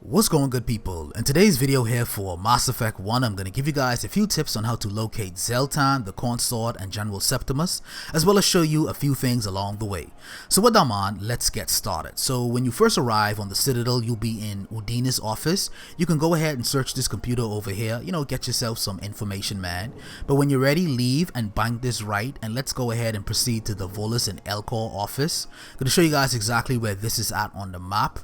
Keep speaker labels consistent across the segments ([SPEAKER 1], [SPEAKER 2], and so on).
[SPEAKER 1] What's going on, good people? In today's video here for Mass Effect 1, I'm going to give you guys a few tips on how to locate Zeltan, the Consort, and General Septimus, as well as show you a few things along the way. So with that in mind, let's get started. So when you first arrive on the Citadel, you'll be in Udina's office. You can go ahead and search this computer over here, get yourself some information, man. But when you're ready, leave and bank this right, and let's go ahead and proceed to the Volus and Elcor office. I'm going to show you guys exactly where this is at on the map.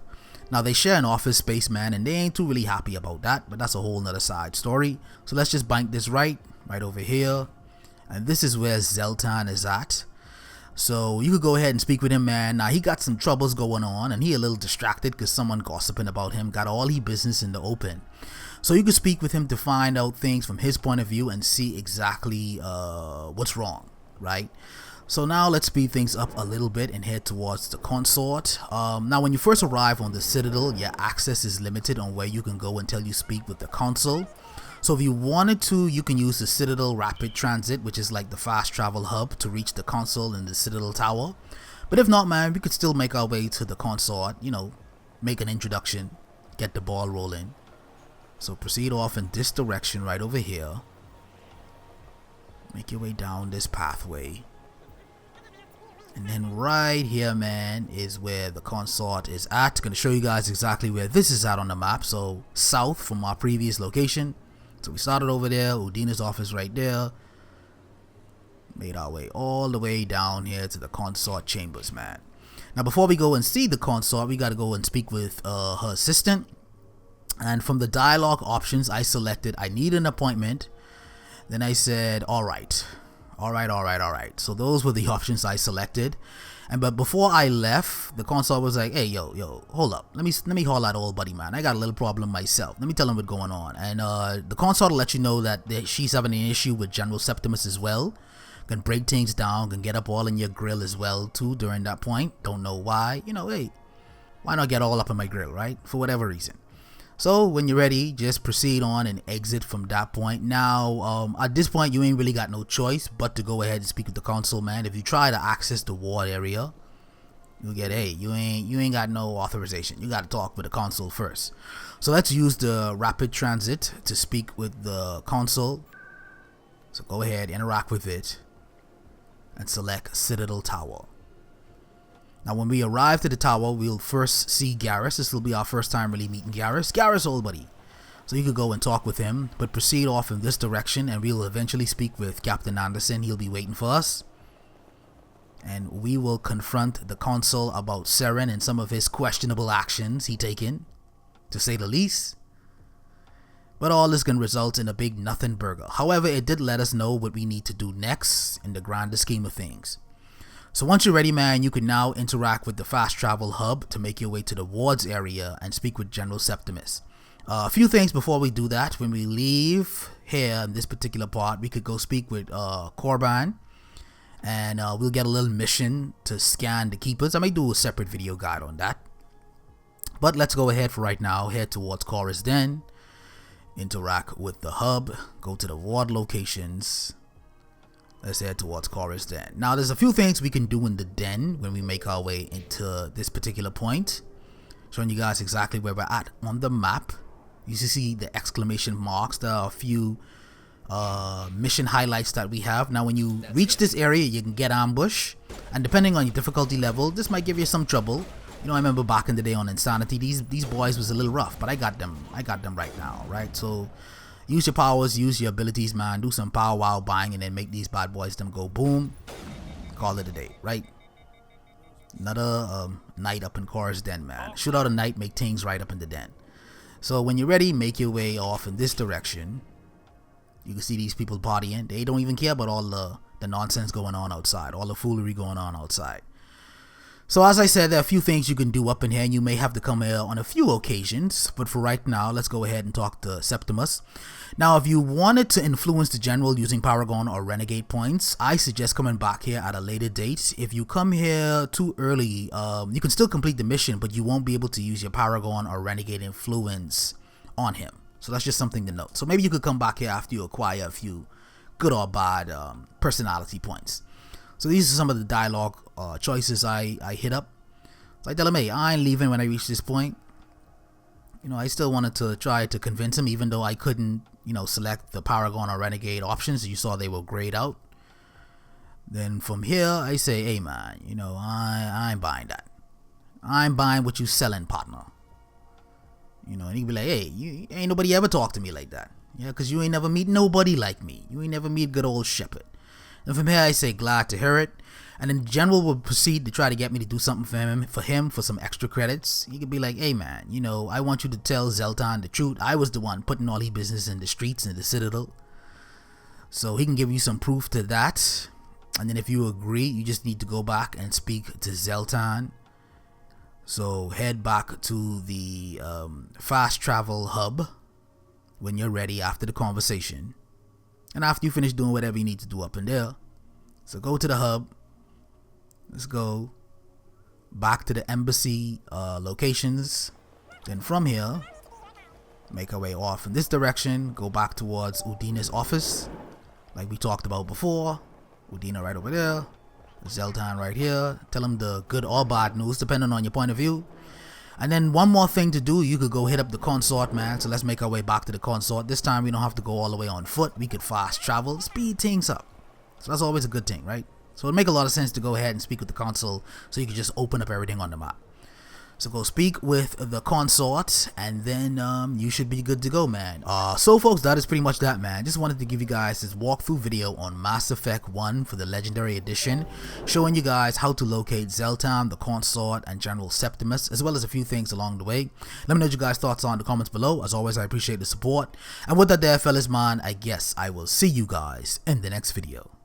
[SPEAKER 1] Now they share an office space, man, and they ain't too really happy about that, but that's a whole nother side story. So let's just bank this right over here, and this is where Zeltan is at. So you could go ahead and speak with him, man. Now he got some troubles going on, and he a little distracted because someone gossiping about him, got all he business in the open. So you could speak with him to find out things from his point of view and see exactly what's wrong, right? So now let's speed things up a little bit and head towards the Consort. Now when you first arrive on the Citadel, your access is limited on where you can go until you speak with the Council. So if you wanted to, you can use the Citadel Rapid Transit, which is like the fast travel hub to reach the Council in the Citadel Tower. But if not, man, we could still make our way to the Consort, make an introduction, get the ball rolling. So proceed off in this direction right over here. Make your way down this pathway. And then right here, man, is where the Consort is at. Gonna show you guys exactly where this is at on the map. So south from our previous location. So we started over there, Udina's office right there. Made our way all the way down here to the Consort chambers, man. Now before we go and see the Consort, we gotta go and speak with her assistant. And from the dialogue options, I selected I need an appointment. Then I said alright. Alright. So those were the options I selected. But before I left, the Consort was like, hey, yo, hold up. Let me haul that old buddy, man. I got a little problem myself. Let me tell him what's going on. And the Consort will let you know that she's having an issue with General Septimus as well. Can break things down, can get up all in your grill as well too during that point. Don't know why. Hey, why not get all up in my grill, right? For whatever reason. So when you're ready, just proceed on and exit from that point. Now, at this point, you ain't really got no choice but to go ahead and speak with the Council, man. If you try to access the ward area, you'll get, hey, you ain't got no authorization. You got to talk with the Council first. So let's use the rapid transit to speak with the Council. So go ahead, interact with it, and select Citadel Tower. Now when we arrive to the tower, we'll first see Garrus. This will be our first time really meeting Garrus. Garrus, old buddy. So you could go and talk with him, but proceed off in this direction and we'll eventually speak with Captain Anderson. He'll be waiting for us. And we will confront the Council about Seren and some of his questionable actions he taken, to say the least. But all this can result in a big nothing burger. However, it did let us know what we need to do next in the grander scheme of things. So once you're ready, man, you can now interact with the fast travel hub to make your way to the wards area and speak with General Septimus. A few things before we do that. When we leave here in this particular part, we could go speak with Cora, and we'll get a little mission to scan the keepers. I may do a separate video guide on that. But let's go ahead for right now, head towards Cora's den, interact with the hub, go to the ward locations. Let's head towards Cora's den. Now there's a few things we can do in the den when we make our way into this particular point. Showing you guys exactly where we're at on the map. You see the exclamation marks. There are a few mission highlights that we have. Now when you reach this area, you can get ambush. And depending on your difficulty level, this might give you some trouble. I remember back in the day on Insanity, these boys was a little rough, but I got them right now, right? So use your powers, use your abilities, man. Do some power wow buying and then make these bad boys them go boom. Call it a day, right? Another night up in Cora's den, man. Shoot out a night, make things right up in the den. So when you're ready, make your way off in this direction. You can see these people partying. They don't even care about all the nonsense going on outside, all the foolery going on outside. So as I said, there are a few things you can do up in here, and you may have to come here on a few occasions. But for right now, let's go ahead and talk to Septimus. Now, if you wanted to influence the general using Paragon or Renegade points, I suggest coming back here at a later date. If you come here too early, you can still complete the mission, but you won't be able to use your Paragon or Renegade influence on him. So that's just something to note. So maybe you could come back here after you acquire a few good or bad personality points. So these are some of the dialogue choices I hit up. So I tell him, hey, I ain't leaving when I reach this point. You know, I still wanted to try to convince him, even though I couldn't, you know, select the Paragon or Renegade options. You saw they were grayed out. Then from here, I say, hey man, you know, I ain't buying that. I'm buying what you selling, partner. You know, and he'd be like, hey, you ain't nobody ever talk to me like that. Yeah, because you ain't never meet nobody like me. You ain't never meet good old Shepherd. And from here, I say, glad to hear it. And then the general will proceed to try to get me to do something for him for some extra credits. He could be like, hey man, you know, I want you to tell Zeltan the truth. I was the one putting all his business in the streets in the Citadel. So he can give you some proof to that. And then if you agree, you just need to go back and speak to Zeltan. So head back to the fast travel hub when you're ready after the conversation. And after you finish doing whatever you need to do up in there. So go to the hub. Let's go back to the embassy locations. Then from here, make our way off in this direction. Go back towards Udina's office. Like we talked about before. Udina right over there. Zeltan right here. Tell him the good or bad news depending on your point of view. And then one more thing to do, you could go hit up the Consort, man. So let's make our way back to the Consort. This time we don't have to go all the way on foot. We could fast travel, speed things up. So that's always a good thing, right? So it'd make a lot of sense to go ahead and speak with the Council so you can just open up everything on the map. So go speak with the Consort, and then you should be good to go, man. So folks, that is pretty much that, man. Just wanted to give you guys this walkthrough video on Mass Effect 1 for the Legendary Edition, showing you guys how to locate Zeltan, the Consort, and General Septimus, as well as a few things along the way. Let me know what you guys' thoughts are in the comments below. As always, I appreciate the support. And with that there, fellas, man, I guess I will see you guys in the next video.